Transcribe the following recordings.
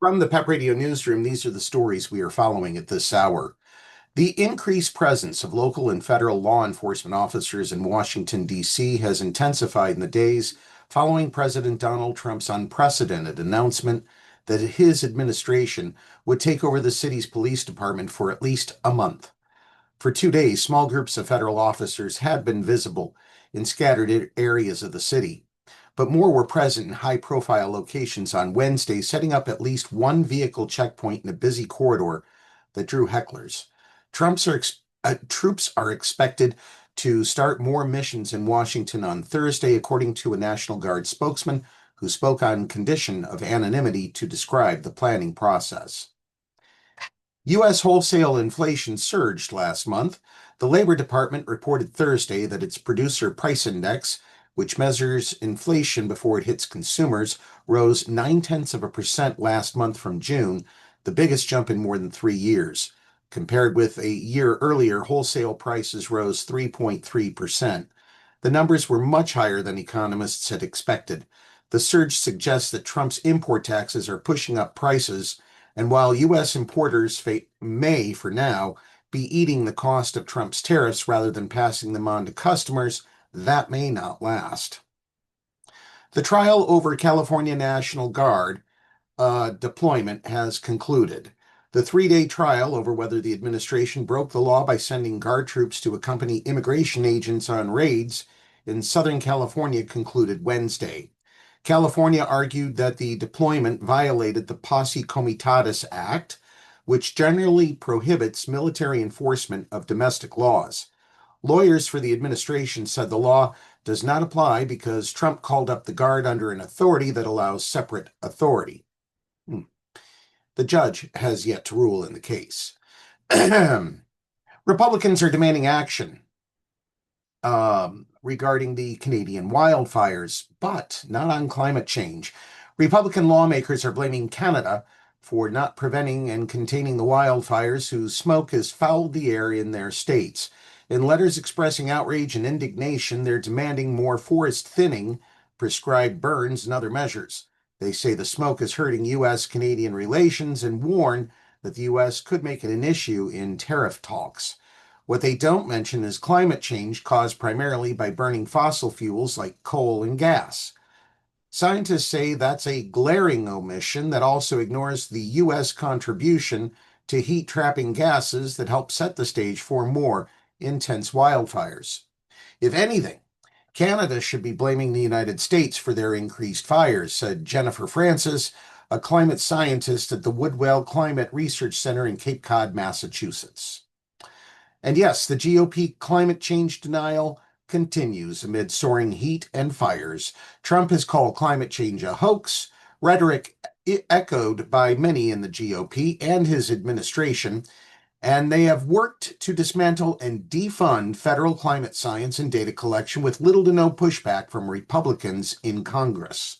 From the PEP Radio Newsroom, these are the stories we are following at this hour. The increased presence of local and federal law enforcement officers in Washington, D.C. has intensified in the days following President Donald Trump's unprecedented announcement that his administration would take over the city's police department for at least a month. For 2 days, small groups of federal officers had been visible in scattered areas of the city, but more were present in high-profile locations on Wednesday, setting up at least one vehicle checkpoint in a busy corridor that drew hecklers. Troops are expected to start more missions in Washington on Thursday, according to a National Guard spokesman who spoke on condition of anonymity to describe the planning process. U.S. wholesale inflation surged last month. The Labor Department reported Thursday that its producer price index, which measures inflation before it hits consumers, rose 0.9% last month from June, the biggest jump in more than 3 years. Compared with a year earlier, wholesale prices rose 3.3%. The numbers were much higher than economists had expected. The surge suggests that Trump's import taxes are pushing up prices, and while U.S. importers may, for now, be eating the cost of Trump's tariffs rather than passing them on to customers, that may not last. The trial over California National Guard deployment has concluded. The 3-day trial over whether the administration broke the law by sending Guard troops to accompany immigration agents on raids in Southern California concluded Wednesday. California argued that the deployment violated the Posse Comitatus Act, which generally prohibits military enforcement of domestic laws. Lawyers for the administration said the law does not apply because Trump called up the Guard under an authority that allows separate authority. The judge has yet to rule in the case. Republicans are demanding action regarding the Canadian wildfires, but not on climate change. Republican lawmakers are blaming Canada for not preventing and containing the wildfires whose smoke has fouled the air in their states. In letters expressing outrage and indignation, they're demanding more forest thinning, prescribed burns, and other measures. They say the smoke is hurting U.S.-Canadian relations and warn that the U.S. could make it an issue in tariff talks. What they don't mention is climate change caused primarily by burning fossil fuels like coal and gas. Scientists say that's a glaring omission that also ignores the U.S. contribution to heat-trapping gases that help set the stage for more intense wildfires. If anything, Canada should be blaming the United States for their increased fires, said Jennifer Francis, a climate scientist at the Woodwell Climate Research Center in Cape Cod, Massachusetts. And yes, the GOP climate change denial continues amid soaring heat and fires. Trump has called climate change a hoax, rhetoric echoed by many in the GOP and his administration, and they have worked to dismantle and defund federal climate science and data collection with little to no pushback from Republicans in Congress.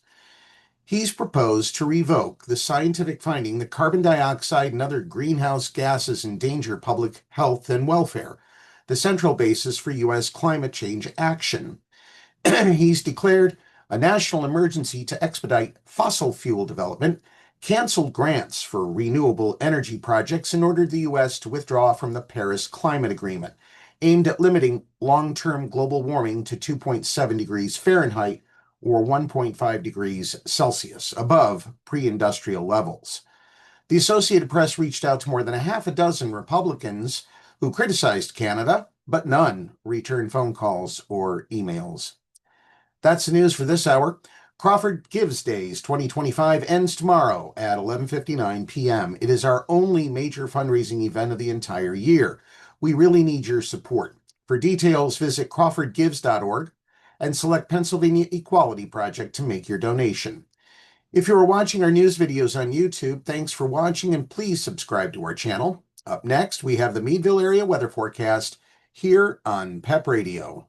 He's proposed to revoke the scientific finding that carbon dioxide and other greenhouse gases endanger public health and welfare, the central basis for U.S. climate change action. He's declared a national emergency to expedite fossil fuel development, canceled grants for renewable energy projects, and ordered the U.S. to withdraw from the Paris Climate Agreement, aimed at limiting long-term global warming to 2.7 degrees Fahrenheit or 1.5 degrees Celsius, above pre-industrial levels. The Associated Press reached out to more than a half a dozen Republicans who criticized Canada, but none returned phone calls or emails. That's the news for this hour. Crawford Gives Days 2025 ends tomorrow at 11:59 p.m. It is our only major fundraising event of the entire year. We really need your support. For details, visit crawfordgives.org and select Pennsylvania Equality Project to make your donation. If you are watching our news videos on YouTube, thanks for watching and please subscribe to our channel. Up next, we have the Meadville area weather forecast here on PEP Radio.